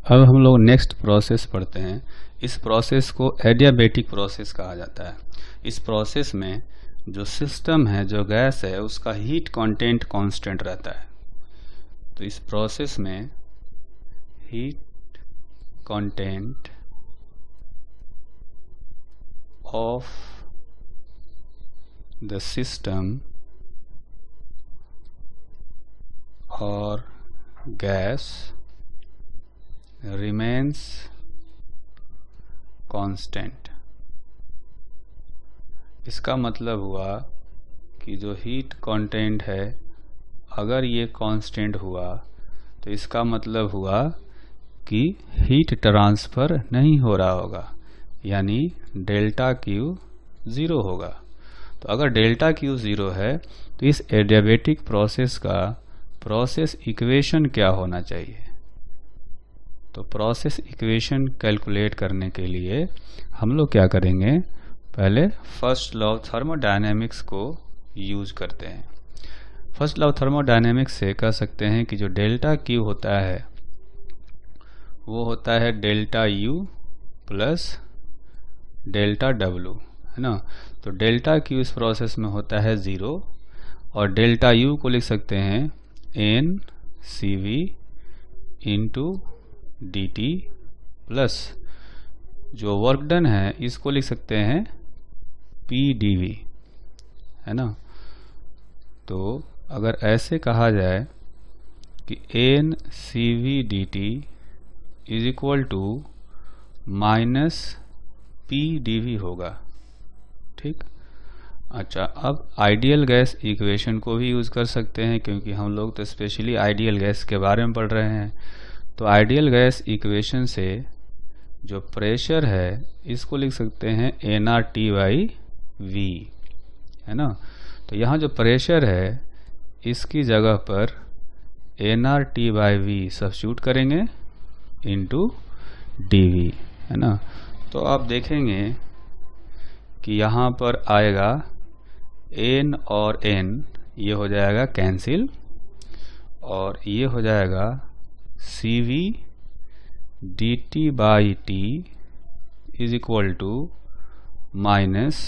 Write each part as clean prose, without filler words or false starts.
अब हम लोग नेक्स्ट प्रोसेस पढ़ते हैं। इस प्रोसेस को एडियाबेटिक प्रोसेस कहा जाता है। इस प्रोसेस में जो सिस्टम है, जो गैस है, उसका हीट कंटेंट कांस्टेंट रहता है। तो इस प्रोसेस में heat content of the system और गैस remains constant। इसका मतलब हुआ कि जो हीट कंटेंट है, अगर ये कांस्टेंट हुआ तो इसका मतलब हुआ कि हीट ट्रांसफ़र नहीं हो रहा होगा, यानी डेल्टा क्यू ज़ीरो होगा। तो अगर डेल्टा क्यू ज़ीरो है तो इस एडियाबेटिक प्रोसेस का प्रोसेस इक्वेशन क्या होना चाहिए? तो प्रोसेस इक्वेशन कैलकुलेट करने के लिए हम लोग क्या करेंगे, पहले फर्स्ट लॉ ऑफ थर्मोडायनेमिक्स को यूज करते हैं। फर्स्ट लॉ ऑफ थर्मोडायनेमिक्स से कह सकते हैं कि जो डेल्टा क्यू होता है वो होता है delta U plus delta W, है ना। तो डेल्टा क्यू इस प्रोसेस में होता है ज़ीरो और डेल्टा यू को लिख सकते हैं N C V into D T plus जो वर्क डन है इसको लिख सकते हैं पी डी वी, है ना। तो अगर ऐसे कहा जाए कि N C V D T is equal to minus P D V होगा, ठीक। अच्छा, अब आइडियल गैस इक्वेशन को भी यूज़ कर सकते हैं, क्योंकि हम लोग तो स्पेशली आइडियल गैस के बारे में पढ़ रहे हैं। तो आइडियल गैस इक्वेशन से जो प्रेशर है इसको लिख सकते हैं N R T by V, है ना। तो यहाँ जो प्रेशर है इसकी जगह पर N R T by V substitute करेंगे इंटू डी वी, है ना। तो आप देखेंगे कि यहाँ पर आएगा एन और एन, ये हो जाएगा कैंसिल और ये हो जाएगा C V D T by T is equal to minus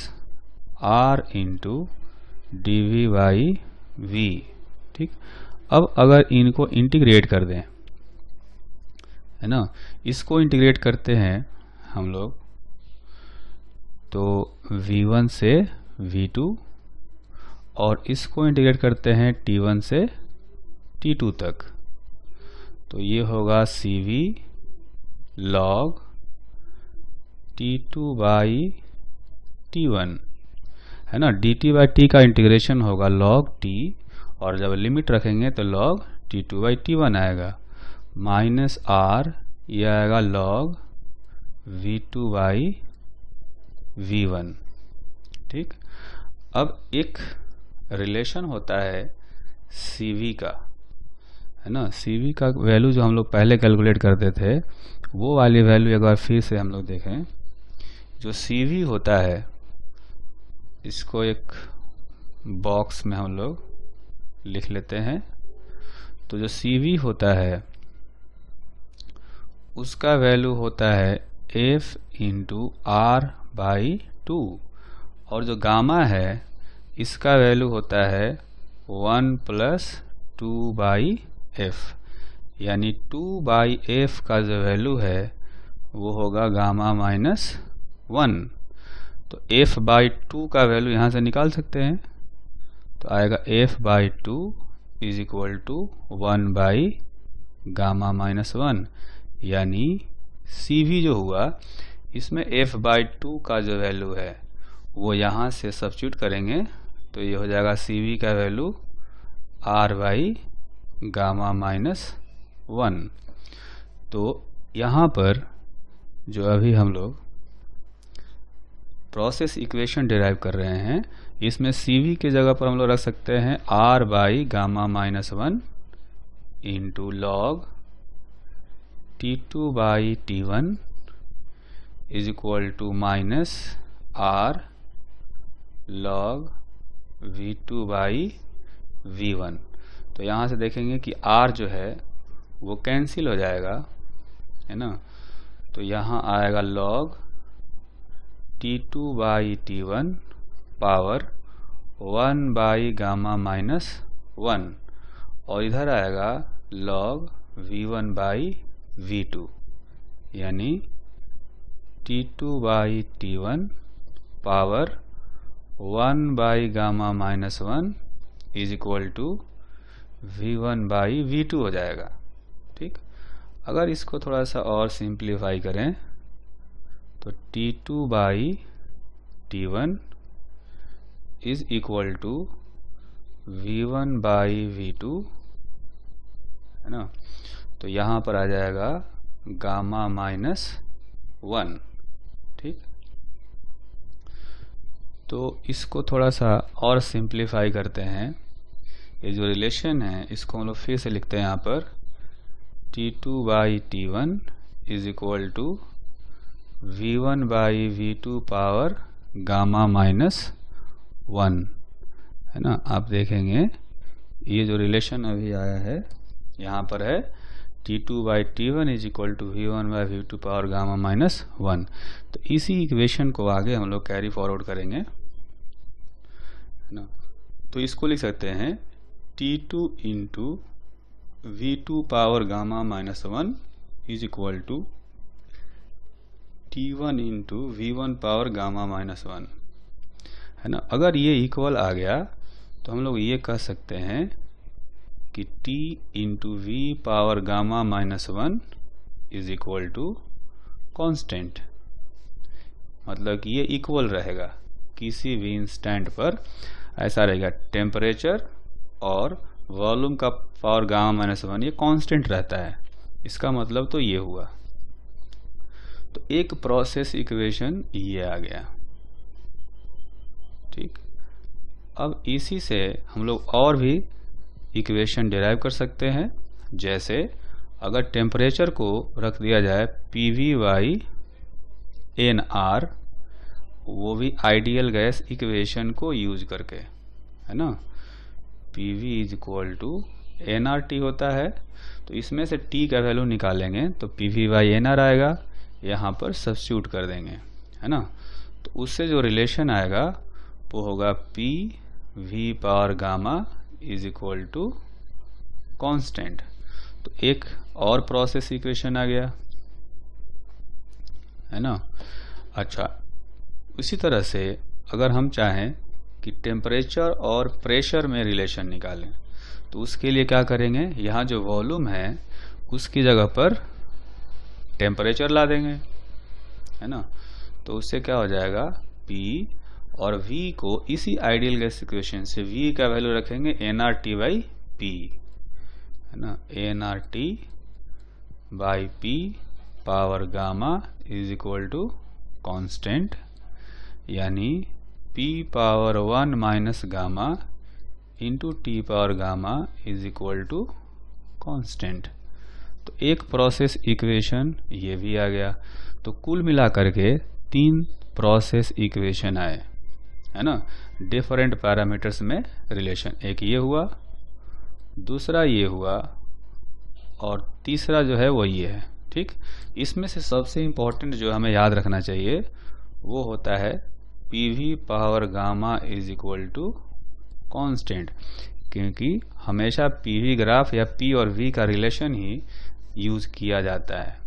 R into D V by V, ठीक। अब अगर इनको इंटीग्रेट कर दें, है ना, इसको इंटीग्रेट करते हैं हम लोग तो V1 से V2 और इसको इंटीग्रेट करते हैं T1 से T2 तक। तो ये होगा CV log T2 by T1, है ना। dt बाई टी का इंटीग्रेशन होगा log T और जब लिमिट रखेंगे तो log T2 बाई T1 आएगा, माइनस R ये आएगा log V2 बाई V1, ठीक। अब एक रिलेशन होता है CV का, है ना। CV का वैल्यू जो हम लोग पहले कैलकुलेट करते थे वो वाली वैल्यू एक बार फिर से हम लोग देखें। जो CV होता है इसको एक बॉक्स में हम लोग लिख लेते हैं। तो जो CV होता है उसका वैल्यू होता है F into R by two और जो गामा है इसका वैल्यू होता है 1 प्लस 2 बाई एफ, यानी 2 बाई एफ का जो वैल्यू है वो होगा गामा माइनस 1। तो एफ बाई 2 का वैल्यू यहाँ से निकाल सकते हैं, तो आएगा F by 2 is equal to 1 by gamma minus 1, यानी सी वी जो हुआ इसमें एफ बाई 2 का जो वैल्यू है वो यहाँ से सब्स्टिट्यूट करेंगे तो ये हो जाएगा सी वी का value R by gamma minus 1। तो यहाँ पर जो अभी हम लोग प्रोसेस इक्वेशन डिराइव कर रहे हैं इसमें सी वी की जगह पर हम लोग रख सकते हैं R by gamma minus 1 into log T2 by T1 is equal to minus R log V2 by V1। तो यहाँ से देखेंगे कि R जो है वो कैंसिल हो जाएगा, है ना। तो यहाँ आएगा log T2 by T1 power 1 by gamma minus 1, और इधर आएगा log V1 बाई V2, यानी T2 by T1 power 1 by gamma minus 1 is equal to V1 by V2 हो जाएगा। ठीक, अगर इसको थोड़ा सा और सिंप्लीफाई करें तो T2 by T1 is equal to V1 by V2, है ना। तो यहाँ पर आ जाएगा गामा माइनस 1। ठीक, तो इसको थोड़ा सा और सिंप्लीफाई करते हैं। ये जो रिलेशन है इसको हम लोग फिर से लिखते हैं यहाँ पर T2 by T1 is equal to V1 by V2 power gamma minus 1, है ना। आप देखेंगे ये जो रिलेशन अभी आया है यहाँ पर है T2 by T1 is equal to V1 by V2 power gamma minus 1। तो इसी इक्वेशन को आगे हम लोग कैरी फॉरवर्ड करेंगे, है ना। तो इसको लिख सकते हैं T2 into V2 power gamma minus 1 is equal to T1 into V1 power gamma minus 1, है ना। अगर ये इक्वल आ गया तो हम लोग ये कह सकते हैं कि T into V power gamma minus 1 is equal to constant, मतलब कि ये इक्वल रहेगा किसी भी इंस्टेंट पर, ऐसा रहेगा। टेम्परेचर और वॉल्यूम का पावर गामा माइनस 1 ये कांस्टेंट रहता है, इसका मतलब तो ये हुआ। तो एक प्रोसेस इक्वेशन ये आ गया। ठीक, अब इसी से हम लोग और भी इक्वेशन डिराइव कर सकते हैं। जैसे अगर टेम्परेचर को रख दिया जाए PV बाई NR, वो भी आइडियल गैस इक्वेशन को यूज करके, है ना। PV is equal to NRT होता है, तो इसमें से T का वैल्यू निकालेंगे तो PV बाई NR आएगा, यहाँ पर सब्स्टिट्यूट कर देंगे, है ना। तो उससे जो रिलेशन आएगा वो होगा PV power gamma is equal to constant. तो एक और प्रोसेस इक्वेशन आ गया, है ना। अच्छा, उसी तरह से अगर हम चाहें कि टेम्परेचर और प्रेशर में रिलेशन निकालें तो उसके लिए क्या करेंगे, यहाँ जो वॉल्यूम है उसकी जगह पर टेम्परेचर ला देंगे, है ना। तो उससे क्या हो जाएगा, P और V को इसी आइडियल गैस इक्वेशन से V का वैल्यू रखेंगे nRT बाई P, है ना। nRT by P power gamma is equal to constant, यानी P power 1 minus gamma into T power gamma is equal to constant. तो एक प्रोसेस इक्वेशन ये भी आ गया। तो कुल मिलाकर के 3 प्रोसेस इक्वेशन आए, है ना, डिफरेंट पैरामीटर्स में रिलेशन। एक ये हुआ, दूसरा ये हुआ, और तीसरा जो है वो ये है। ठीक, इसमें से सबसे इम्पोर्टेंट जो हमें याद रखना चाहिए वो होता है PV power gamma is equal to constant, क्योंकि हमेशा PV ग्राफ या P और V का रिलेशन ही यूज किया जाता है।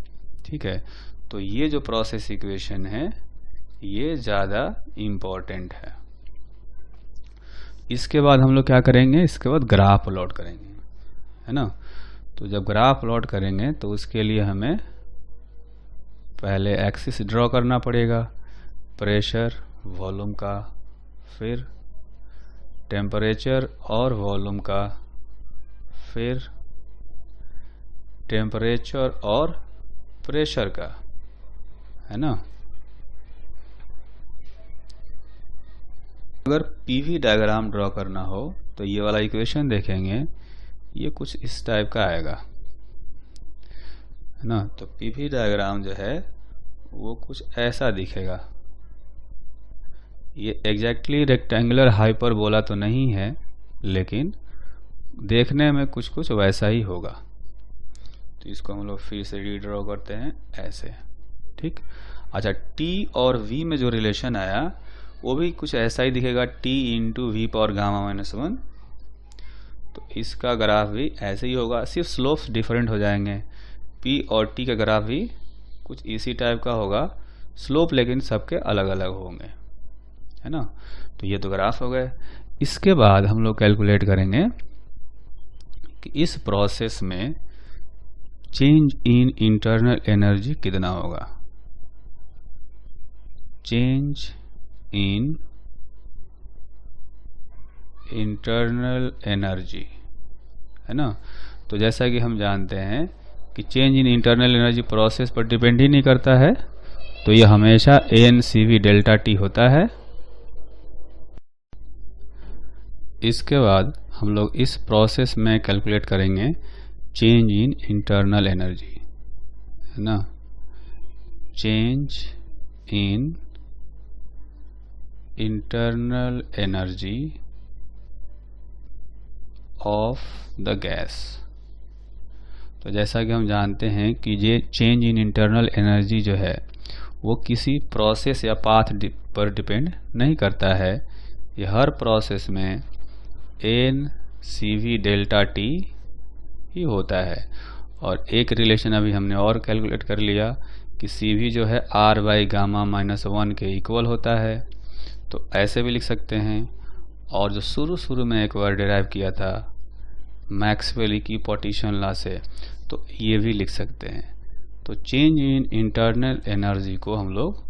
ठीक है, तो ये जो प्रोसेस इक्वेशन है ये ज़्यादा इम्पोर्टेंट है। इसके बाद हम लोग क्या करेंगे, इसके बाद ग्राफ प्लॉट करेंगे, है ना। तो जब ग्राफ प्लॉट करेंगे तो उसके लिए हमें पहले एक्सिस ड्रॉ करना पड़ेगा, प्रेशर वॉल्यूम का, फिर टेम्परेचर और वॉल्यूम का, फिर टेम्परेचर और प्रेशर का, है ना। अगर PV डायग्राम ड्रॉ करना हो तो ये वाला इक्वेशन देखेंगे, ये कुछ इस टाइप का आएगा, है ना। तो PV डायग्राम जो है वो कुछ ऐसा दिखेगा। ये एग्जैक्टली रेक्टेंगुलर हाइपरबोला तो नहीं है, लेकिन देखने में कुछ कुछ वैसा ही होगा। तो इसको हम लोग फिर से रीड्रॉ करते हैं ऐसे, ठीक। अच्छा, T और V में जो रिलेशन आया वो भी कुछ ऐसा ही दिखेगा, T into V power gamma minus 1। तो इसका ग्राफ भी ऐसे ही होगा, सिर्फ स्लोप्स डिफरेंट हो जाएंगे। P और T का ग्राफ भी कुछ इसी टाइप का होगा, स्लोप लेकिन सबके अलग अलग होंगे, है ना। तो ये तो ग्राफ हो गए। इसके बाद हम लोग कैलकुलेट करेंगे कि इस प्रोसेस में चेंज इन इंटरनल एनर्जी कितना होगा। चेंज इन इंटरनल एनर्जी, है ना। तो जैसा कि हम जानते हैं कि change in internal energy process पर डिपेंड ही नहीं करता है, तो यह हमेशा ANCV डेल्टा T होता है। इसके बाद हम लोग इस प्रोसेस में कैलकुलेट करेंगे चेंज इन इंटरनल एनर्जी, है ना। Change in internal energy of the gas. तो जैसा कि हम जानते हैं कि ये चेंज इन इंटरनल एनर्जी जो है वो किसी प्रोसेस या पाथ पर डिपेंड नहीं करता है, ये हर प्रोसेस में ANCV डेल्टा T ही होता है। और एक रिलेशन अभी हमने और कैलकुलेट कर लिया कि CV जो है R बाई गामा माइनस 1 के इक्वल होता है, तो ऐसे भी लिख सकते हैं। और जो शुरू में एक बार डिराइव किया था मैक्सवेल इक्विपोटेंशियल लॉ से, तो ये भी लिख सकते हैं। तो चेंज इन इंटरनल एनर्जी को हम लोग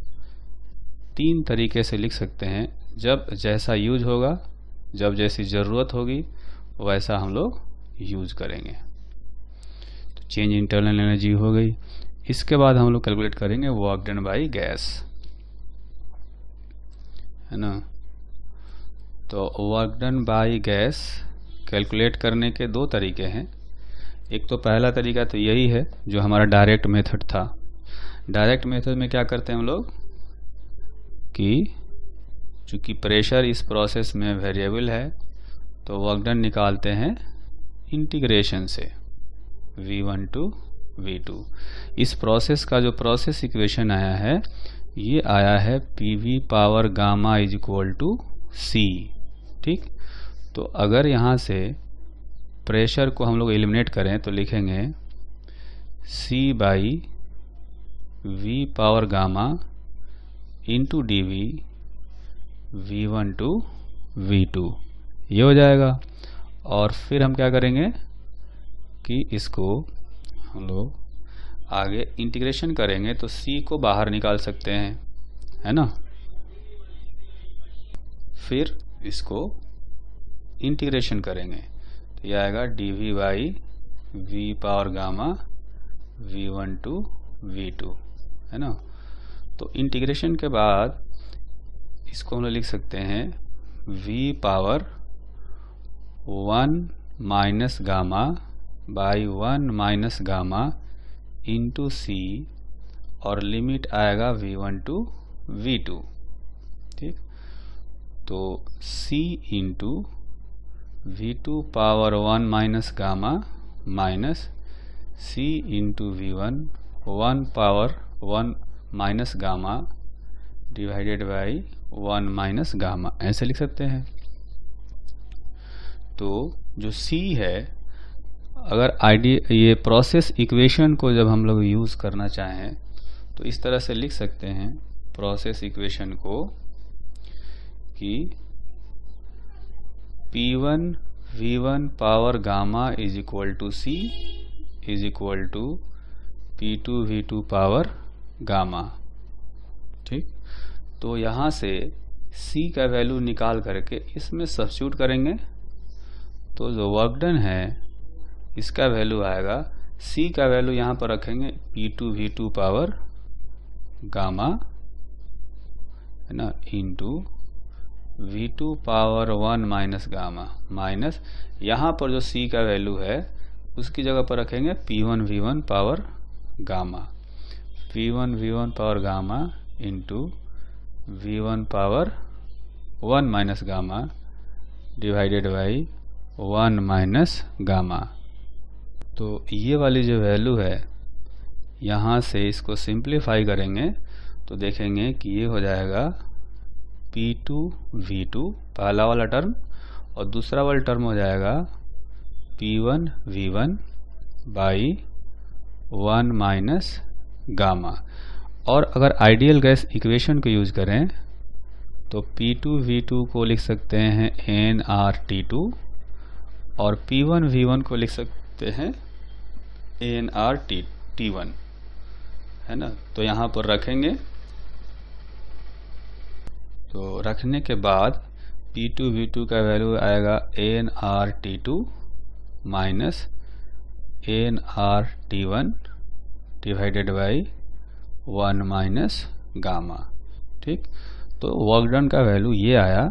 3 तरीके से लिख सकते हैं, जब जैसा यूज होगा, जब जैसी ज़रूरत होगी वैसा हम लोग यूज करेंगे। तो चेंज इंटरनल एनर्जी हो गई। इसके बाद हम लोग कैलकुलेट करेंगे वर्क डन बाई गैस, है ना। तो work done by gas calculate करने के 2 तरीके हैं। एक तो पहला तरीका तो यही है जो हमारा डायरेक्ट मेथड था। डायरेक्ट मेथड में क्या करते हैं हम लोग कि चूँकि प्रेशर इस प्रोसेस में वेरिएबल है, तो वर्क डन निकालते हैं इंटीग्रेशन से V1 टू V2। इस प्रोसेस का जो प्रोसेस इक्वेशन आया है ये आया है PV power gamma is equal to C, ठीक। तो अगर यहाँ से प्रेशर को हम लोग एलिमिनेट करें तो लिखेंगे C by V power gamma into DV V1 to V2, ये हो जाएगा। और फिर हम क्या करेंगे कि इसको हम लोग आगे इंटीग्रेशन करेंगे तो C को बाहर निकाल सकते हैं, है ना। फिर इसको इंटीग्रेशन करेंगे तो यह आएगा dV by V power gamma V1 to V2, है ना। तो इंटीग्रेशन के बाद इसको हम लोग लिख सकते हैं V power 1 minus gamma by 1 minus gamma into C, और लिमिट आएगा V1 टू V2, ठीक। तो C into V2 power 1 minus gamma minus C into V1 1 power 1 minus gamma divided by 1 minus gamma, ऐसे लिख सकते हैं। तो जो C है, अगर ये प्रोसेस इक्वेशन को जब हम लोग यूज़ करना चाहें तो इस तरह से लिख सकते हैं प्रोसेस इक्वेशन को कि P1 V1 power gamma is equal to C is equal to P2 V2 power gamma, ठीक। तो यहाँ से C का वैल्यू निकाल करके इसमें सब्स्टिट्यूट करेंगे तो जो वर्क डन है इसका वैल्यू आएगा, C का वैल्यू यहाँ पर रखेंगे P2 V2 पावर गामा, है ना, into V2 power 1 minus gamma, minus यहाँ पर जो C का वैल्यू है उसकी जगह पर रखेंगे P1 V1 power gamma, P1 V1 power gamma into V1 power 1 minus gamma divided by 1 minus gamma. तो ये वाली जो वैल्यू है, यहाँ से इसको सिंप्लीफाई करेंगे तो देखेंगे कि ये हो जाएगा P2V2 पहला वाला टर्म, और दूसरा वाला टर्म हो जाएगा P1V1 बाई 1 माइनस गामा। और अगर आइडियल गैस इक्वेशन को यूज करें तो P2V2 को लिख सकते हैं nRT2 और P1V1 को लिख सकते हैं nRT1, है ना। तो यहाँ पर रखेंगे, तो रखने के बाद P2V2 का वैल्यू आएगा nRT2 minus nRT1 divided by 1 minus gamma. ठीक, तो वर्क डन का वैल्यू ये आया,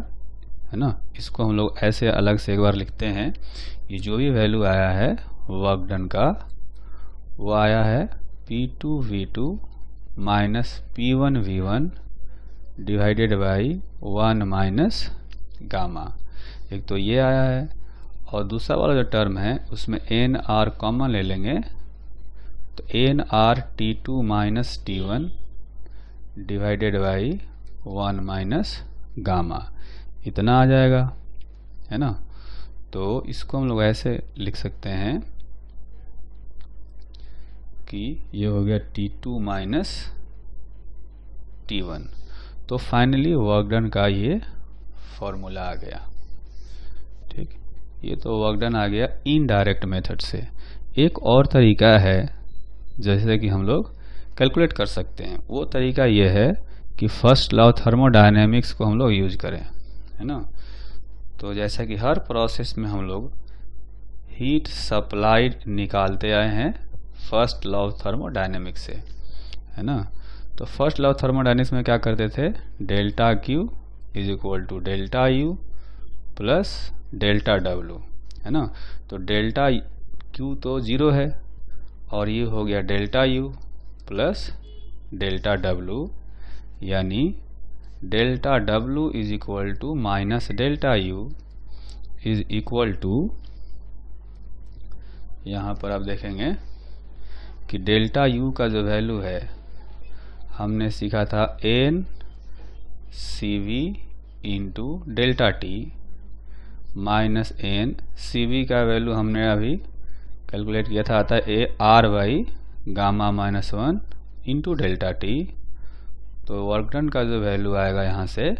है ना। इसको हम लोग ऐसे अलग से एक बार लिखते हैं कि जो भी वैल्यू आया है वर्क डन का, वो आया है P2V2 minus P1V1 divided by 1 minus gamma. एक तो ये आया है, और दूसरा वाला जो टर्म है उसमें nR कॉमन ले लेंगे, तो nRT2 minus T1 divided by 1 minus gamma, इतना आ जाएगा, है ना। तो इसको हम लोग ऐसे लिख सकते हैं कि ये हो गया T2 माइनस T1। तो फाइनली वर्क डन का ये फॉर्मूला आ गया। ठीक, ये तो वर्क डन आ गया इनडायरेक्ट मेथड से। एक और तरीका है जैसे कि हम लोग कैलकुलेट कर सकते हैं, वो तरीका ये है कि फर्स्ट लॉ थर्मोडायनेमिक्स को हम लोग यूज करें, है ना। तो जैसा कि हर प्रोसेस में हम लोग हीट सप्लाइड निकालते आए हैं फर्स्ट लॉ थर्मोडायनेमिक्स से, है ना। तो फर्स्ट लॉ थर्मोडायनेमिक्स में क्या करते थे, delta Q is equal to delta U plus delta W, है ना। तो डेल्टा Q तो 0 है, और ये हो गया delta U plus delta W, यानी delta W is equal to minus delta U is equal to, यहाँ पर आप देखेंगे कि डेल्टा U का जो वैल्यू है हमने सीखा था n CV into delta T minus n CV का वैल्यू हमने अभी कैलकुलेट किया था, आता है R by gamma minus 1 into delta T। तो वर्क डन का जो वैल्यू आएगा यहाँ से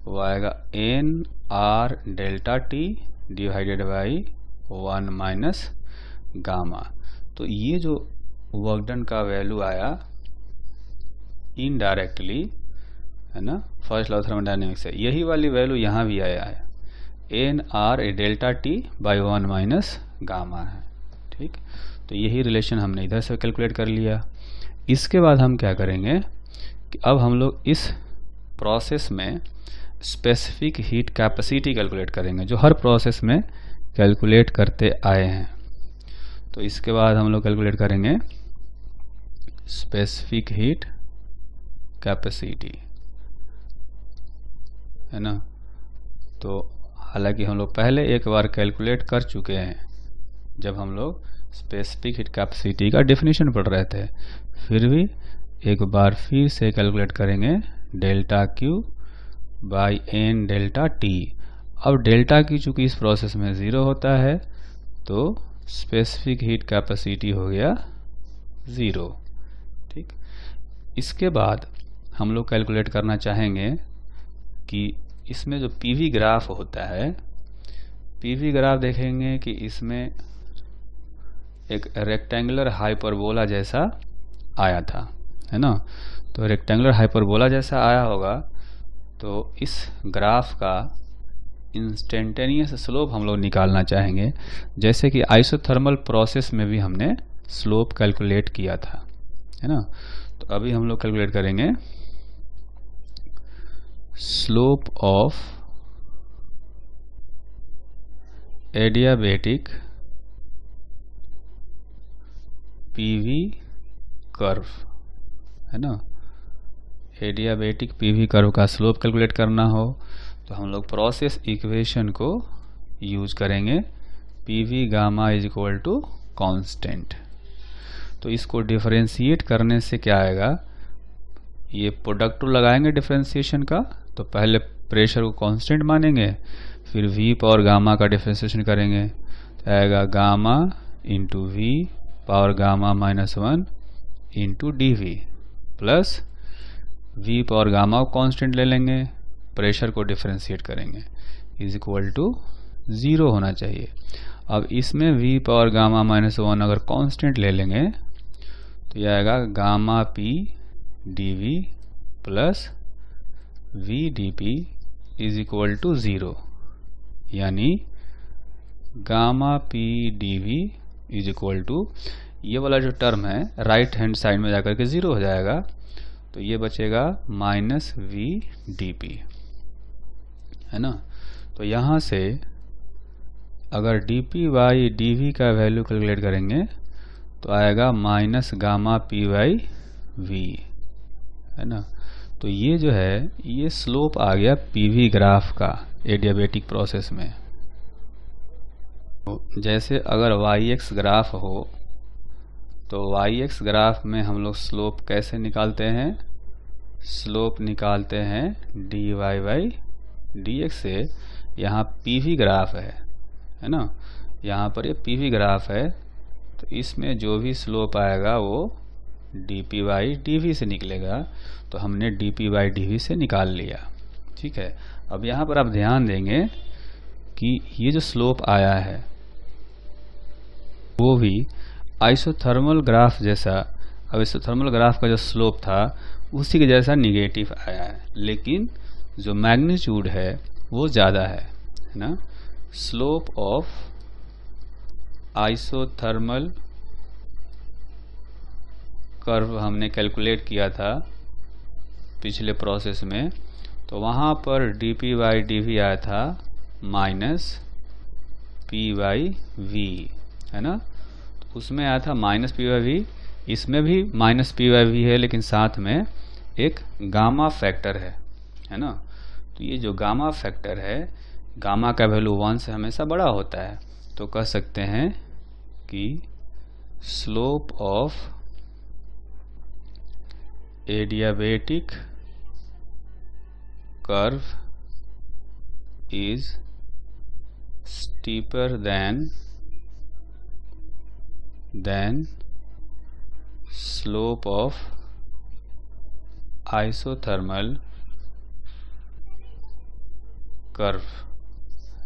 वो आएगा nR delta T divided by 1 minus gamma. तो ये जो वर्क डन का वैल्यू आया इनडायरेक्टली, है ना, फर्स्ट लॉ थर्मोडायनेमिक्स से, यही वाली वैल्यू यहाँ भी आया है nR delta T by 1 minus gamma है। ठीक, तो यही रिलेशन हमने इधर से कैलकुलेट कर लिया। इसके बाद हम क्या करेंगे कि अब हम लोग इस प्रोसेस में स्पेसिफिक हीट कैपेसिटी कैलकुलेट करेंगे, जो हर प्रोसेस में कैलकुलेट करते आए हैं। तो इसके बाद हम लोग कैलकुलेट करेंगे स्पेसिफिक हीट कैपेसिटी, है ना। तो हालांकि हम लोग पहले एक बार कैलकुलेट कर चुके हैं जब हम लोग स्पेसिफिक हीट कैपेसिटी का डेफिनेशन पढ़ रहे थे, फिर भी एक बार फिर से कैलकुलेट करेंगे delta Q by n delta T। अब डेल्टा Q चूँकि इस प्रोसेस में 0 होता है तो स्पेसिफिक हीट कैपेसिटी हो गया 0। ठीक, इसके बाद हम लोग कैलकुलेट करना चाहेंगे कि इसमें जो PV ग्राफ होता है, PV ग्राफ देखेंगे कि इसमें एक रेक्टेंगुलर हाइपरबोला जैसा आया था, है ना। तो रेक्टेंगुलर हाइपरबोला जैसा आया होगा, तो इस ग्राफ का इंस्टेंटेनियस स्लोप हम लोग निकालना चाहेंगे, जैसे कि आइसोथर्मल प्रोसेस में भी हमने स्लोप कैलकुलेट किया था, है ना। तो अभी हम लोग कैलकुलेट करेंगे slope of adiabatic PV curve, है ना। एडियाबेटिक PV कर्व का स्लोप कैलकुलेट करना हो तो हम लोग प्रोसेस इक्वेशन को यूज करेंगे, PV gamma is equal to constant. तो इसको डिफरेंशिएट करने से क्या आएगा, ये प्रोडक्ट लगाएंगे डिफरेंशिएशन का, तो पहले प्रेशर को कांस्टेंट मानेंगे, फिर v पावर गामा का डिफरेंशिएशन करेंगे, तो आएगा gamma into V power gamma -1 into D V plus v power gamma को कांस्टेंट ले लेंगे, प्रेशर को डिफरेंशिएट करेंगे, इज इक्वल टू 0 होना चाहिए। अब इसमें v पावर गामा -1 अगर कांस्टेंट ले लेंगे तो यह आएगा gamma p D V plus v D P is equal to 0, यानी gamma p D V is equal to, ये वाला जो टर्म है राइट हैंड साइड में जाकर के 0 हो जाएगा, तो ये बचेगा माइनस वी डी पी, है ना। तो यहाँ से अगर D P by D V का वैल्यू कैलकुलेट करेंगे तो आएगा minus gamma P by V, है ना। तो ये जो है ये स्लोप आ गया पीवी ग्राफ का एडियाबेटिक प्रोसेस में। जैसे अगर y-x ग्राफ हो तो y-x ग्राफ में हम लोग स्लोप कैसे निकालते हैं, स्लोप निकालते हैं dy बाई dx से। यहाँ pv ग्राफ है ना, यहाँ पर ये pv ग्राफ है, तो इसमें जो भी स्लोप आएगा वो dp बाई dv से निकलेगा, तो हमने dp बाई dv से निकाल लिया, ठीक है। अब यहाँ पर आप ध्यान देंगे कि ये जो स्लोप आया है वो भी आइसोथर्मल ग्राफ जैसा, अब आइसोथर्मल ग्राफ का जो स्लोप था उसी के जैसा निगेटिव आया है, लेकिन जो मैग्नीट्यूड है वो ज़्यादा है ना। स्लोप ऑफ आइसोथर्मल कर्व हमने कैलकुलेट किया था पिछले प्रोसेस में, तो वहाँ पर dp बाई dv आया था माइनस p बाई v, है ना। तो उसमें आया था माइनस p बाई v, इसमें भी माइनस p बाई v है, लेकिन साथ में एक गामा फैक्टर है ना। तो ये जो गामा फैक्टर है, गामा का वैल्यू 1 से हमेशा बड़ा होता है, तो कह सकते हैं कि slope of adiabatic curve is steeper than slope of isothermal curve,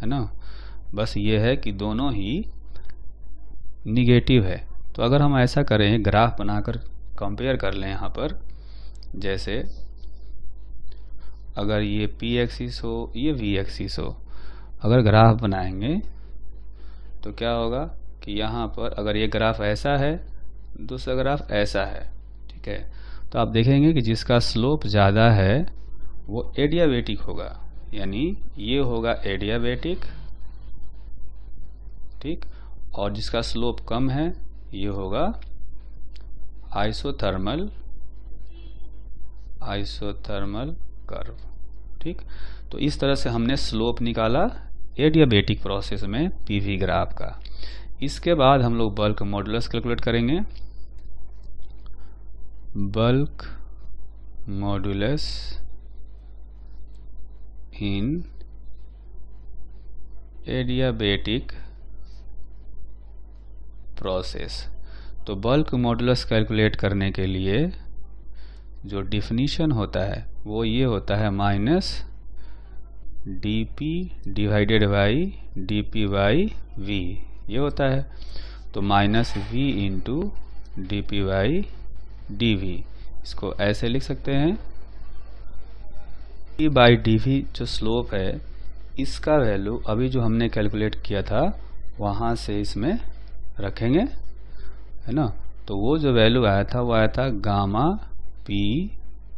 है ना। बस ये है कि दोनों ही निगेटिव है। तो अगर हम ऐसा करें, ग्राफ बनाकर कंपेयर कर लें यहाँ पर, जैसे अगर ये p एक्सिस हो, ये v एक्सिस हो, अगर ग्राफ बनाएंगे तो क्या होगा कि यहाँ पर अगर ये ग्राफ ऐसा है, दूसरा ग्राफ ऐसा है, ठीक है। तो आप देखेंगे कि जिसका स्लोप ज़्यादा है वो एडियाबेटिक होगा, यानी ये होगा एडियाबेटिक, ठीक, और जिसका स्लोप कम है ये होगा आइसोथर्मल कर्व, ठीक। तो इस तरह से हमने स्लोप निकाला एडियाबेटिक प्रोसेस में पीवी ग्राफ का। इसके बाद हम लोग बल्क मॉडुलस कैलकुलेट करेंगे। बल्क मॉडुलस इन एडियाबेटिक प्रोसेस। तो बल्क मॉडुलस कैलकुलेट करने के लिए जो डिफिनीशन होता है वो ये होता है minus dp divided by dp by v, ये होता है। तो minus v into dp by dv, इसको ऐसे लिख सकते हैं। d बाई dv जो स्लोप है इसका वैल्यू अभी जो हमने कैलकुलेट किया था वहाँ से इसमें रखेंगे, है ना। तो वो जो वैल्यू आया था वो आया था gamma p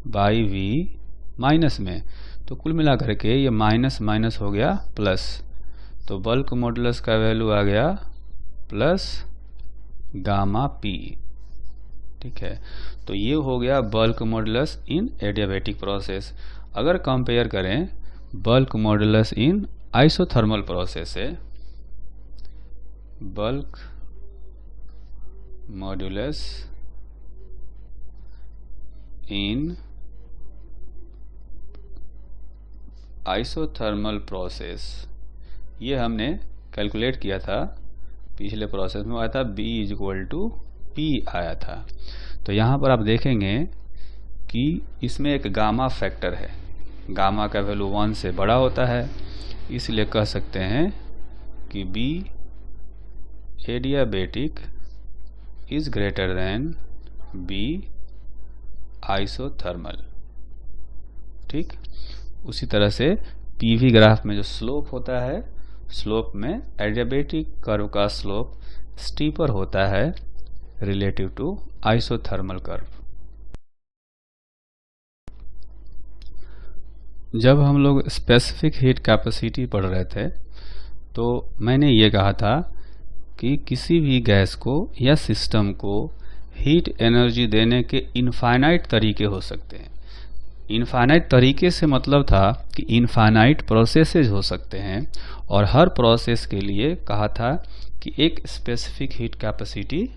by v minus में, तो कुल मिला करके ये माइनस माइनस हो गया प्लस, तो बल्क मॉडुलस का वैल्यू आ गया प्लस गामा p, ठीक है। तो ये हो गया बल्क मॉडुलस इन एडियाबेटिक प्रोसेस। अगर कंपेयर करें bulk modulus in isothermal process से, bulk modulus in isothermal process, ये हमने कैलकुलेट किया था पिछले प्रोसेस में, आया था B = P आया था। तो यहाँ पर आप देखेंगे कि इसमें एक गामा फैक्टर है, गामा का वैल्यू 1 से बड़ा होता है, इसलिए कह सकते हैं कि B adiabatic is greater than B isothermal. ठीक, उसी तरह से PV ग्राफ में जो स्लोप होता है, स्लोप में एडियाबेटिक कर्व का स्लोप स्टीपर होता है रिलेटिव टू आइसोथर्मल कर्व। जब हम लोग स्पेसिफिक हीट कैपेसिटी पढ़ रहे थे तो मैंने ये कहा था कि किसी भी गैस को या सिस्टम को हीट एनर्जी देने के इनफाइनाइट तरीके हो सकते हैं। इनफाइनाइट तरीके से मतलब था कि इनफाइनाइट प्रोसेसेज हो सकते हैं, और हर प्रोसेस के लिए कहा था कि एक स्पेसिफिक हीट कैपेसिटी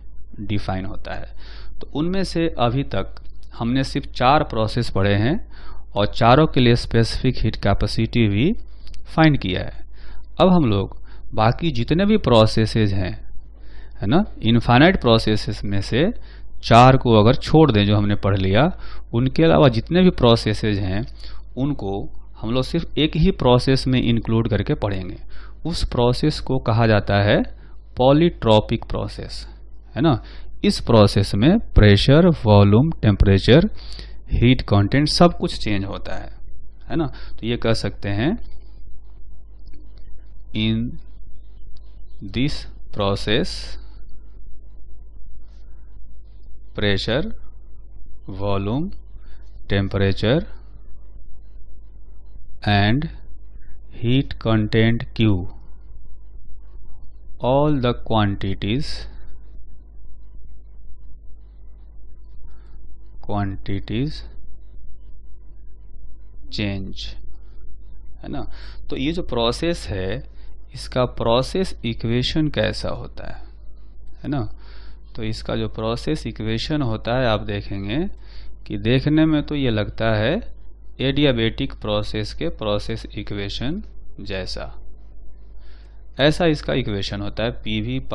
डिफाइन होता है। तो उनमें से अभी तक हमने सिर्फ 4 प्रोसेस पढ़े हैं और चारों के लिए स्पेसिफिक हीट कैपेसिटी भी फाइंड किया है। अब हम लोग बाकी जितने भी प्रोसेसेज हैं, है ना, इनफाइनाइट प्रोसेसेस में से 4 को अगर छोड़ दें जो हमने पढ़ लिया, उनके अलावा जितने भी प्रोसेसेज हैं उनको हम लोग सिर्फ एक ही प्रोसेस में इंक्लूड करके पढ़ेंगे। उस प्रोसेस को कहा जाता है पॉलीट्रॉपिक प्रोसेस, है ना। इस प्रोसेस में pressure, volume, temperature, heat content सब कुछ चेंज होता है ना। तो ये कह सकते हैं in this process pressure, volume, temperature and heat content Q, all the quantities change, है ना। तो ये जो प्रोसेस है इसका प्रोसेस इक्वेशन कैसा होता है ना। तो इसका जो प्रोसेस इक्वेशन होता है आप देखेंगे कि देखने में तो ये लगता है एडियाबेटिक प्रोसेस के प्रोसेस इक्वेशन जैसा। ऐसा इसका इक्वेशन होता है PV⁴ =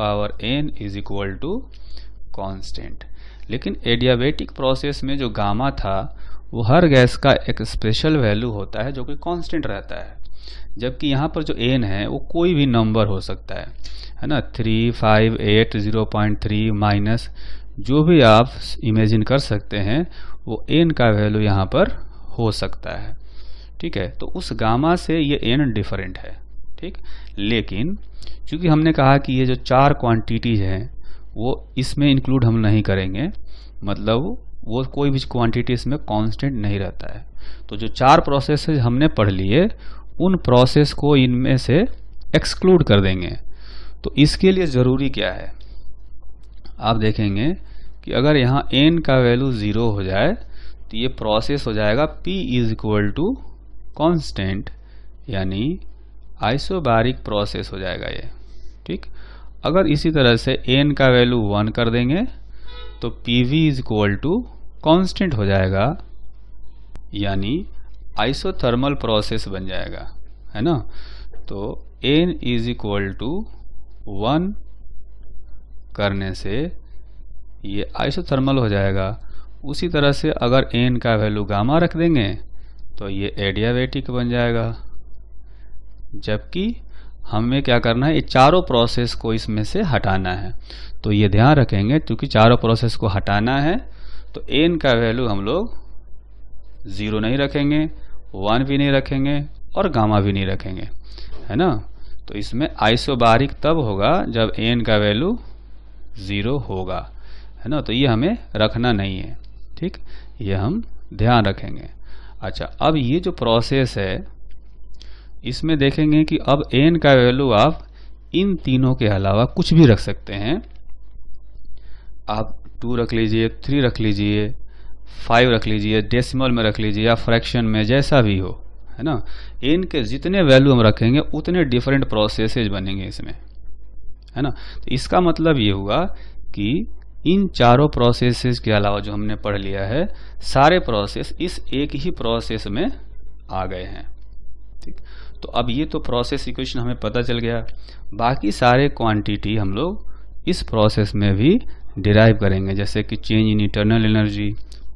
कांस्टेंट। लेकिन एडियाबेटिक प्रोसेस में जो गामा था वो हर गैस का एक स्पेशल वैल्यू होता है जो कि कांस्टेंट रहता है, जबकि यहाँ पर जो n है वो कोई भी नंबर हो सकता है ना। 3, 5, 8, 0.3 माइनस जो भी आप इमेजिन कर सकते हैं वो n का वैल्यू यहाँ पर हो सकता है। ठीक है, तो उस गामा से ये n डिफरेंट है। ठीक, लेकिन चूंकि हमने कहा कि ये जो 4 क्वांटिटीज हैं वो इसमें इंक्लूड हम नहीं करेंगे, मतलब वो कोई भी क्वांटिटी इसमें कांस्टेंट नहीं रहता है। तो जो 4 प्रोसेस हमने पढ़ लिए उन प्रोसेस को इनमें से एक्सक्लूड कर देंगे। तो इसके लिए ज़रूरी क्या है, आप देखेंगे कि अगर यहाँ n का वैल्यू 0 हो जाए तो ये प्रोसेस हो जाएगा P = कांस्टेंट, यानी आइसोबारिक प्रोसेस हो जाएगा ये। ठीक, अगर इसी तरह से n का वैल्यू 1 कर देंगे तो PV = कांस्टेंट हो जाएगा, यानी आइसोथर्मल प्रोसेस बन जाएगा, है ना। तो n = 1 करने से ये आइसोथर्मल हो जाएगा। उसी तरह से अगर n का वैल्यू गामा रख देंगे तो ये एडियाबेटिक बन जाएगा। जबकि हमें क्या करना है, ये चारों प्रोसेस को इसमें से हटाना है। तो ये ध्यान रखेंगे, क्योंकि चारों प्रोसेस को हटाना है तो n का वैल्यू हम लोग 0 नहीं रखेंगे, 1 भी नहीं रखेंगे और गामा भी नहीं रखेंगे, है ना। तो इसमें आइसोबारिक तब होगा जब n का वैल्यू 0 होगा, है ना। तो ये हमें रखना नहीं है। ठीक, ये हम ध्यान रखेंगे। अच्छा, अब ये जो प्रोसेस है इसमें देखेंगे कि अब n का वैल्यू आप इन तीनों के अलावा कुछ भी रख सकते हैं। आप 2 रख लीजिए, 3 रख लीजिए, 5 रख लीजिए, डेसिमल में रख लीजिए या फ्रैक्शन में, जैसा भी हो, है ना। n के जितने वैल्यू हम रखेंगे उतने डिफरेंट प्रोसेसेज बनेंगे इसमें, है ना। तो इसका मतलब ये हुआ कि इन चारों प्रोसेसेस के अलावा जो हमने पढ़ लिया है, सारे प्रोसेस इस एक ही प्रोसेस में आ गए हैं। ठीक, तो अब ये तो प्रोसेस इक्वेशन हमें पता चल गया। बाकी सारे क्वांटिटी हम लोग इस प्रोसेस में भी डिराइव करेंगे, जैसे कि change in internal energy,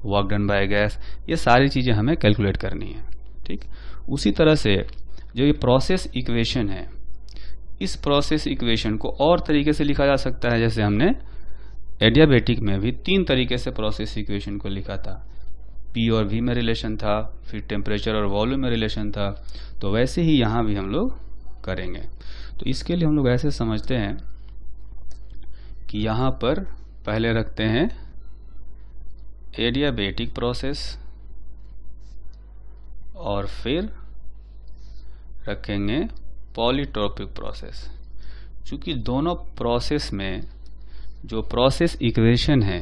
work done by gas, ये सारी चीज़ें हमें कैलकुलेट करनी है। ठीक, उसी तरह से जो ये प्रोसेस इक्वेशन है, इस प्रोसेस इक्वेशन को और तरीके से लिखा जा सकता है। जैसे हमने एडियाबेटिक में भी 3 तरीके से प्रोसेस इक्वेशन को लिखा था। P और V में रिलेशन था, फिर टेम्परेचर और वॉल्यूम में रिलेशन था, तो वैसे ही यहाँ भी हम लोग करेंगे। तो इसके लिए हम लोग ऐसे समझते हैं कि यहाँ पर पहले रखते हैं एडियाबेटिक प्रोसेस और फिर रखेंगे पॉलीट्रोपिक प्रोसेस। चूँकि दोनों प्रोसेस में जो प्रोसेस इक्वेशन है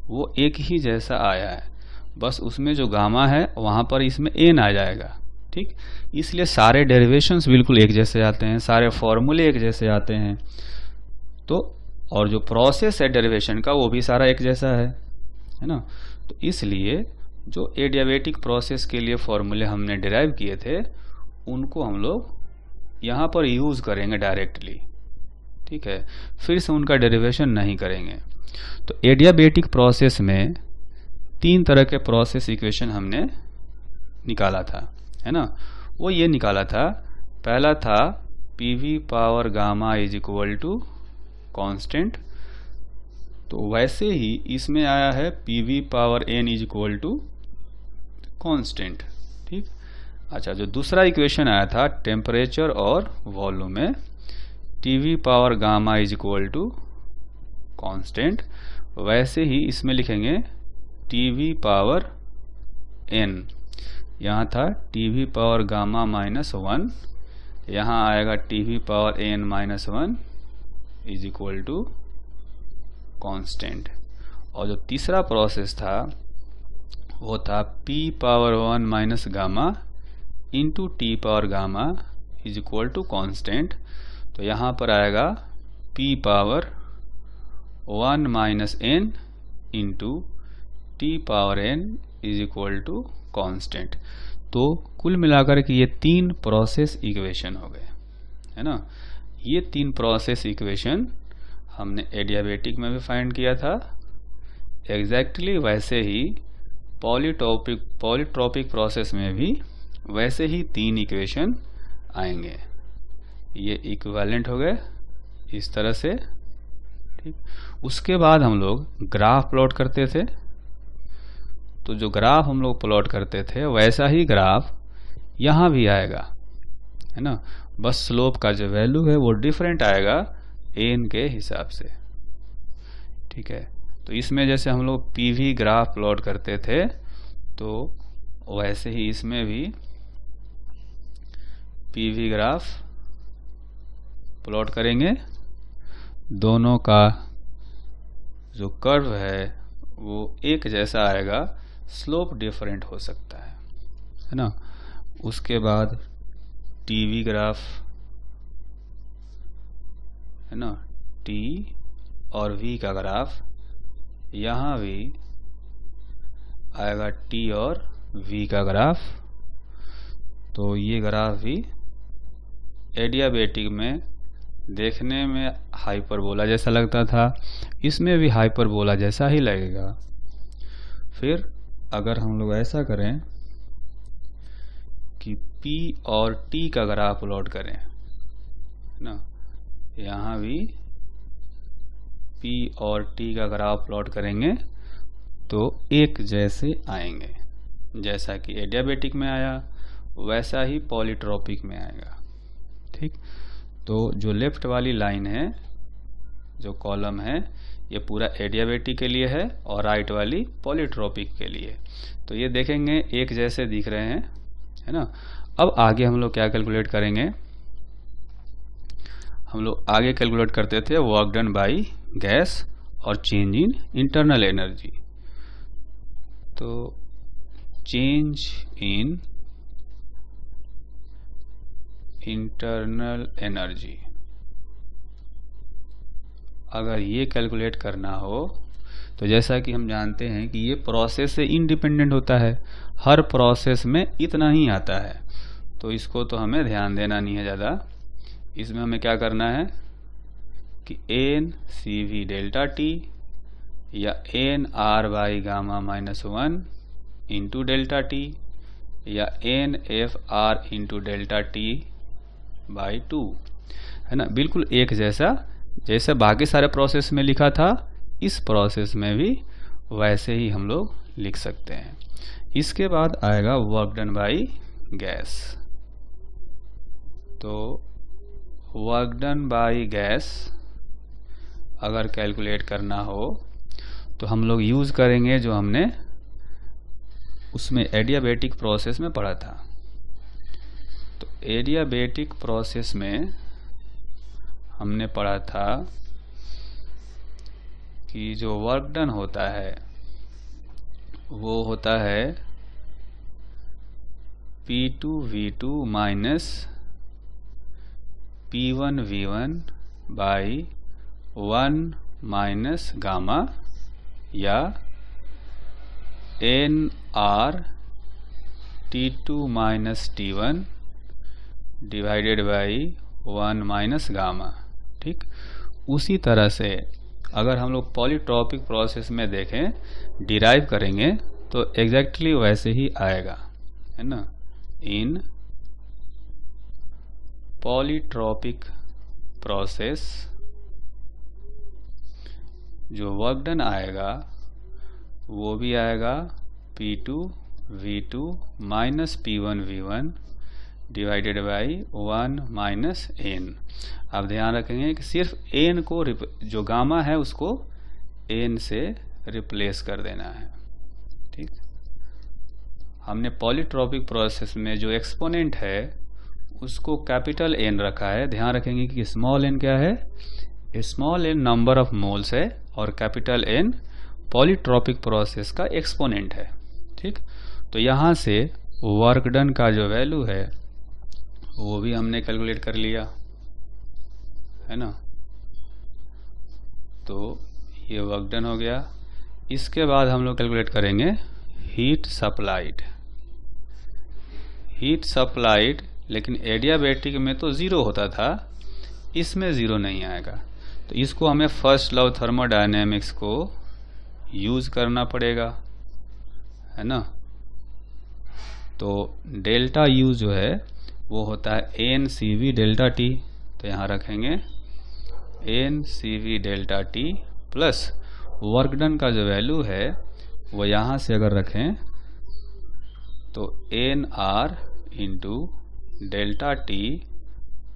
वो एक ही जैसा आया है, बस उसमें जो गामा है वहाँ पर इसमें n आ जाएगा। ठीक, इसलिए सारे डेरिवेशंस बिल्कुल एक जैसे आते हैं, सारे फॉर्मूले एक जैसे आते हैं। तो और जो प्रोसेस है डेरिवेशन का वो भी सारा एक जैसा है ना। तो इसलिए जो एडियाबेटिक प्रोसेस के लिए फॉर्मूले हमने डिराइव किए थे उनको हम लोग यहाँ पर यूज़ करेंगे डायरेक्टली। ठीक है, फिर से उनका डेरिवेशन नहीं करेंगे। तो एडियाबेटिक प्रोसेस में 3 तरह के प्रोसेस इक्वेशन हमने निकाला था, है ना। वो ये निकाला था, पहला था PV power gamma is equal to constant. तो वैसे ही इसमें आया है PV power n is equal to constant. ठीक, अच्छा, जो दूसरा इक्वेशन आया था टेम्परेचर और वॉल्यूम में, TV power gamma is equal to constant, वैसे ही इसमें लिखेंगे TV पावर n। यहाँ था TV पावर गामा -1, यहाँ आएगा TV power n -1 is equal to constant. और जो तीसरा प्रोसेस था वो था P power 1 minus gamma into T power gamma is equal to constant. तो यहाँ पर आएगा P power 1 minus n into T power n is equal to constant. तो कुल मिलाकर के ये 3 प्रोसेस इक्वेशन हो गए, है ना। ये 3 प्रोसेस इक्वेशन हमने एडियाबेटिक में भी फाइंड किया था। एग्जैक्टली वैसे ही पॉलीट्रोपिक प्रोसेस में भी वैसे ही 3 इक्वेशन आएंगे। ये इक्विवेलेंट हो गए इस तरह से। ठीक, उसके बाद हम लोग ग्राफ प्लॉट करते थे। तो जो ग्राफ हम लोग प्लॉट करते थे वैसा ही ग्राफ यहाँ भी आएगा, है ना। बस स्लोप का जो वैल्यू है वो डिफरेंट आएगा n के हिसाब से। ठीक है, तो इसमें जैसे हम लोग PV ग्राफ प्लॉट करते थे तो वैसे ही इसमें भी PV ग्राफ प्लॉट करेंगे। दोनों का जो कर्व है वो एक जैसा आएगा, स्लोप डिफरेंट हो सकता है ना। उसके बाद TV ग्राफ, है ना, T और V का ग्राफ, यहाँ भी आएगा T और V का ग्राफ। तो ये ग्राफ भी एडियाबेटिक में देखने में हाइपरबोला जैसा लगता था, इसमें भी हाइपरबोला जैसा ही लगेगा। फिर अगर हम लोग ऐसा करें कि P और T का ग्राफ प्लॉट करें ना, यहाँ भी P और T का ग्राफ प्लॉट करेंगे तो एक जैसे आएंगे। जैसा कि एडियाबेटिक में आया वैसा ही पॉलीट्रोपिक में आएगा। ठीक, तो जो लेफ्ट वाली लाइन है, जो कॉलम है, ये पूरा एडियाबेटिक के लिए है और राइट वाली पॉलीट्रोपिक के लिए। तो ये देखेंगे एक जैसे दिख रहे हैं, है ना। अब आगे हम लोग क्या कैलकुलेट करेंगे, हम लोग आगे कैलकुलेट करते थे वर्क डन बाय गैस और चेंज इन इंटरनल एनर्जी। तो चेंज इन इंटरनल एनर्जी अगर ये कैलकुलेट करना हो तो जैसा कि हम जानते हैं कि ये प्रोसेस से इंडिपेंडेंट होता है, हर प्रोसेस में इतना ही आता है, तो इसको तो हमें ध्यान देना नहीं है ज़्यादा। इसमें हमें क्या करना है कि N C V delta T या N R by gamma minus 1 into delta T या N F R into delta T by 2, है ना, बिल्कुल एक जैसा जैसे बाकी सारे प्रोसेस में लिखा था, इस प्रोसेस में भी वैसे ही हम लोग लिख सकते हैं। इसके बाद आएगा वर्क डन बाई गैस। तो वर्क डन बाई गैस अगर कैलकुलेट करना हो तो हम लोग यूज़ करेंगे जो हमने उसमें एडियाबेटिक प्रोसेस में पढ़ा था। तो एडियाबेटिक प्रोसेस में हमने पढ़ा था कि जो वर्क डन होता है वो होता है P2V2 minus P1V1 by 1 minus gamma या NR T2 minus T1 divided by 1 minus gamma. ठीक, उसी तरह से अगर हम लोग पॉलीट्रॉपिक प्रोसेस में देखें, डिराइव करेंगे तो एग्जैक्टली वैसे ही आएगा, है ना। इन पॉलीट्रॉपिक प्रोसेस जो वर्क डन आएगा वो भी आएगा P2V2 minus P1V1 divided by 1 minus n। आप ध्यान रखेंगे कि सिर्फ n को जो गामा है उसको n से रिप्लेस कर देना है। ठीक, हमने पॉलीट्रॉपिक प्रोसेस में जो एक्सपोनेंट है उसको कैपिटल N रखा है। ध्यान रखेंगे कि स्मॉल n क्या है, small n number of moles है और कैपिटल N पॉलीट्रॉपिक प्रोसेस का एक्सपोनेंट है। ठीक, तो यहाँ से वर्क डन का जो वैल्यू है वो भी हमने कैलकुलेट कर लिया, है ना। तो ये वर्क डन हो गया। इसके बाद हम लोग कैलकुलेट करेंगे हीट सप्लाइड। हीट सप्लाइड लेकिन एडियाबेटिक में तो ज़ीरो होता था, इसमें ज़ीरो नहीं आएगा, तो इसको हमें फर्स्ट लॉ थर्मोडायनेमिक्स को यूज़ करना पड़ेगा, है ना। तो डेल्टा यू जो है वो होता है N C V delta T. तो यहाँ रखेंगे N C V delta T plus work done का जो वैल्यू है वो यहाँ से अगर रखें तो N R into delta T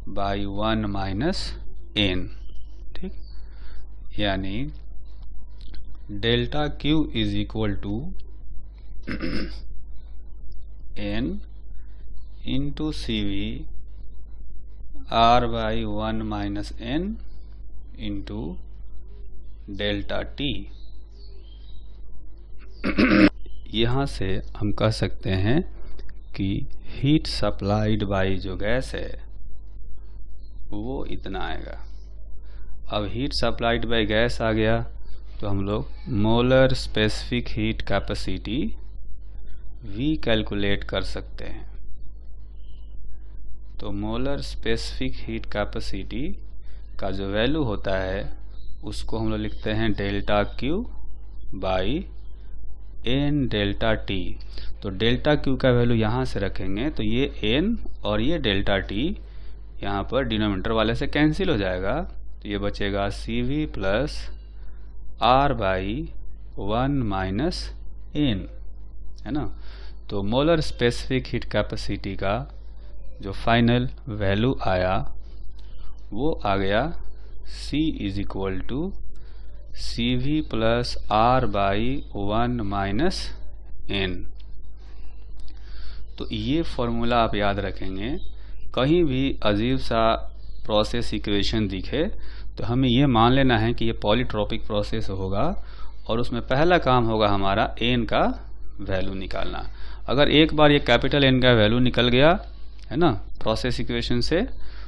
by 1 minus N. ठीक, यानी delta Q is equal to N into C V R by 1 minus N into delta T. यहाँ से हम कह सकते हैं कि हीट सप्लाइड बाई जो गैस है वो इतना आएगा। अब हीट सप्लाइड बाई गैस आ गया तो हम लोग molar specific heat capacity V calculate कर सकते हैं। तो मोलर स्पेसिफिक हीट कैपेसिटी का जो वैल्यू होता है उसको हम लोग लिखते हैं delta Q by N delta T. तो डेल्टा क्यू का वैल्यू यहाँ से रखेंगे तो ये एन और ये डेल्टा टी यहाँ पर डिनोमिनेटर वाले से कैंसिल हो जाएगा, तो ये बचेगा C V plus R by 1 minus N, है ना। तो मोलर स्पेसिफिक हीट कैपेसिटी का जो फाइनल वैल्यू आया वो आ गया C is equal to C V plus R by 1 minus N. तो ये फॉर्मूला आप याद रखेंगे, कहीं भी अजीब सा प्रोसेस इक्वेशन दिखे तो हमें ये मान लेना है कि ये पॉलीट्रॉपिक प्रोसेस होगा और उसमें पहला काम होगा हमारा एन का वैल्यू निकालना। अगर एक बार ये कैपिटल एन का वैल्यू निकल गया, है ना, प्रोसेस इक्वेशन से,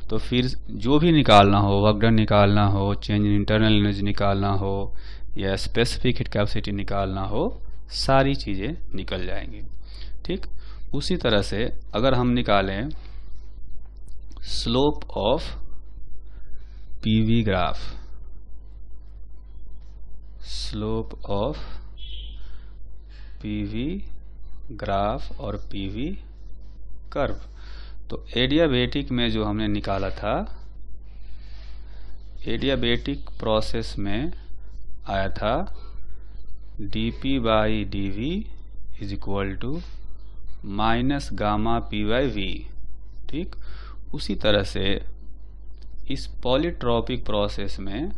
तो फिर जो भी निकालना हो, वर्क डन निकालना हो, चेंज इन इंटरनल एनर्जी निकालना हो या स्पेसिफिक हीट कैपेसिटी निकालना हो, सारी चीज़ें निकल जाएंगी। ठीक, उसी तरह से अगर हम निकालें slope of PV graph, slope of PV graph और पीवी कर्व, तो एडियाबेटिक में जो हमने निकाला था, एडियाबेटिक प्रोसेस में आया था dp by dv is equal to minus gamma p by v। ठीक, उसी तरह से इस पॉलीट्रॉपिक प्रोसेस में,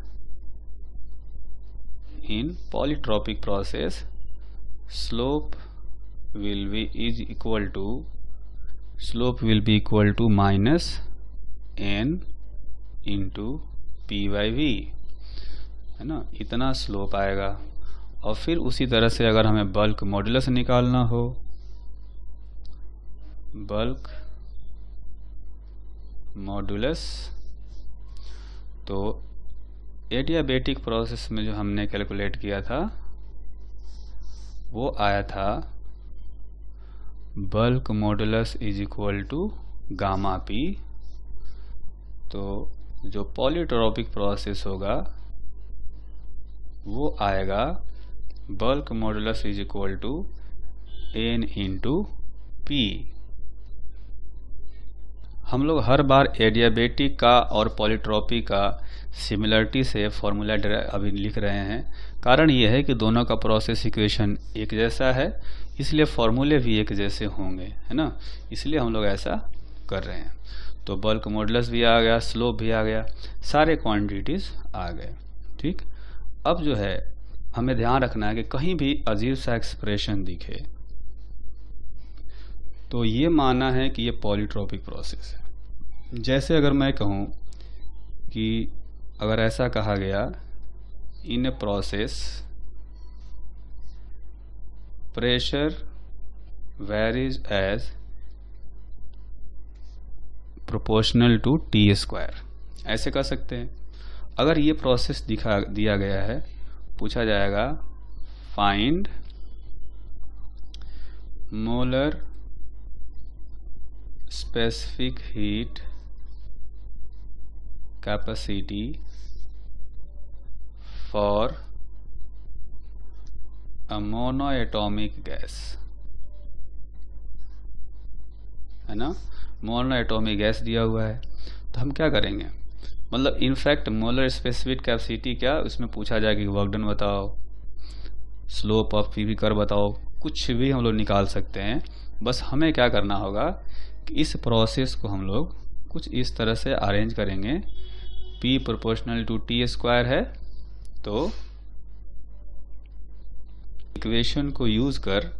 in polytropic process slope will be is equal to, slope will be equal to minus n into P by V, है ना, इतना slope आएगा। और फिर उसी तरह से अगर हमें बल्क मॉडुलस निकालना हो, बल्क मॉडुलस, तो एडियाबेटिक प्रोसेस में जो हमने कैलकुलेट किया था वो आया था bulk modulus is equal to gamma P. तो जो पॉलीट्रॉपिक प्रोसेस होगा वो आएगा bulk modulus is equal to N into P. हम लोग हर बार एडियाबेटिक का और पॉलीट्रॉपिक का सिमिलरिटी से फॉर्मूला अभी लिख रहे हैं। कारण ये है कि दोनों का प्रोसेस इक्वेशन एक जैसा है, इसलिए फॉर्मूले भी एक जैसे होंगे, है ना, इसलिए हम लोग ऐसा कर रहे हैं। तो बल्क मॉडुलस भी आ गया, स्लोप भी आ गया, सारे क्वांटिटीज़ आ गए। ठीक, अब जो है हमें ध्यान रखना है कि कहीं भी अजीब सा एक्सप्रेशन दिखे तो ये माना है कि ये पॉलीट्रॉपिक प्रोसेस है। जैसे अगर मैं कहूँ कि अगर ऐसा कहा गया, in a process pressure varies as proportional to T square, ऐसे कह सकते हैं। अगर ये प्रोसेस दिया गया है, पूछा जाएगा find molar specific heat capacity for a monoatomic gas, है ना, मोनोएटॉमिक गैस दिया हुआ है। तो हम क्या करेंगे, मतलब इनफैक्ट मोलर स्पेसिफिक कैपेसिटी क्या, उसमें पूछा जाएगा कि वर्क डन बताओ, स्लोप ऑफ पीवी कर्व बताओ, कुछ भी हम लोग निकाल सकते हैं। बस हमें क्या करना होगा कि इस प्रोसेस को हम लोग कुछ इस तरह से अरेंज करेंगे। P proportional to T square है, तो इक्वेशन को यूज कर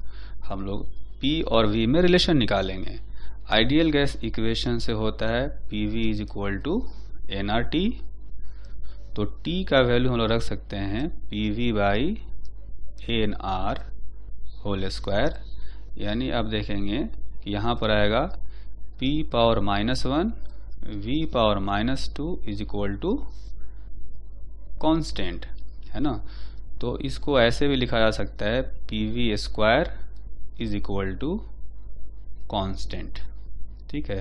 हम लोग P और V में रिलेशन निकालेंगे। आइडियल गैस इक्वेशन से होता है PV is equal to nRT, तो T का वैल्यू हम लोग रख सकते हैं PV by nR whole square, यानी अब देखेंगे कि यहाँ पर आएगा P power -1 V power -2 is equal to constant, है ना। तो इसको ऐसे भी लिखा जा सकता है PV square is equal to constant. ठीक है,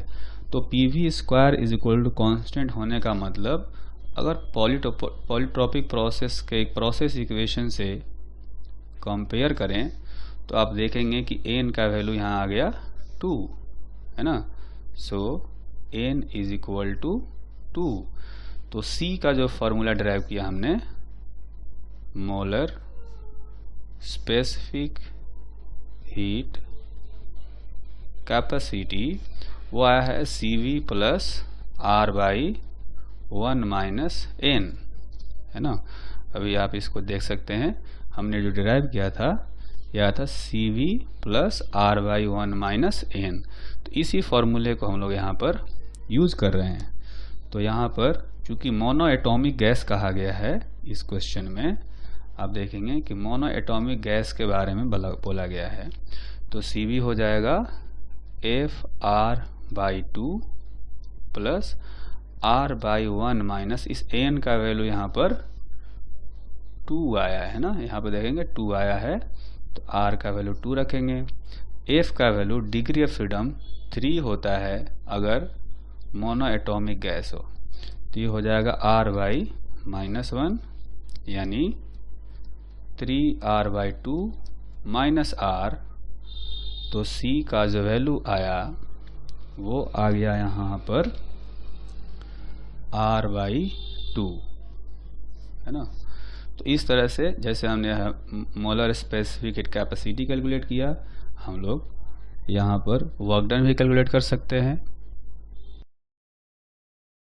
तो PV square is equal to constant होने का मतलब, अगर पॉलीट्रॉपिक प्रोसेस के एक प्रोसेस इक्वेशन से कंपेयर करें तो आप देखेंगे कि n का वैल्यू यहाँ आ गया 2, है ना। सो n इज इक्वल टू 2। तो C का जो फॉर्मूला ड्राइव किया हमने, मोलर स्पेसिफिक हीट कैपेसिटी, वो आया है CV plus R by 1 minus n, है ना। अभी आप इसको देख सकते हैं, हमने जो डिराइव किया था यह था CV plus R by 1 minus n। तो इसी फॉर्मूले को हम लोग यहाँ पर यूज कर रहे हैं। तो यहाँ पर चूंकि मोनो एटॉमिक गैस कहा गया है इस क्वेश्चन में, आप देखेंगे कि मोनो एटॉमिक गैस के बारे में बोला गया है। तो CV हो जाएगा FR by 2 plus R/1 minus इस एन का वैल्यू यहाँ पर 2 आया है ना, यहाँ पर देखेंगे 2 आया है, तो R का वैल्यू 2 रखेंगे। F का वैल्यू डिग्री ऑफ फ्रीडम 3 होता है अगर मोनो एटॉमिक गैस हो, तो ये हो जाएगा R/-1 यानी 3R/2 माइनस R, तो C का जो वैल्यू आया वो आ गया यहाँ पर R/2, है ना। तो इस तरह से जैसे हमने molar specific heat capacity calculate किया, हम लोग यहाँ पर वर्क डन भी कैलकुलेट कर सकते हैं।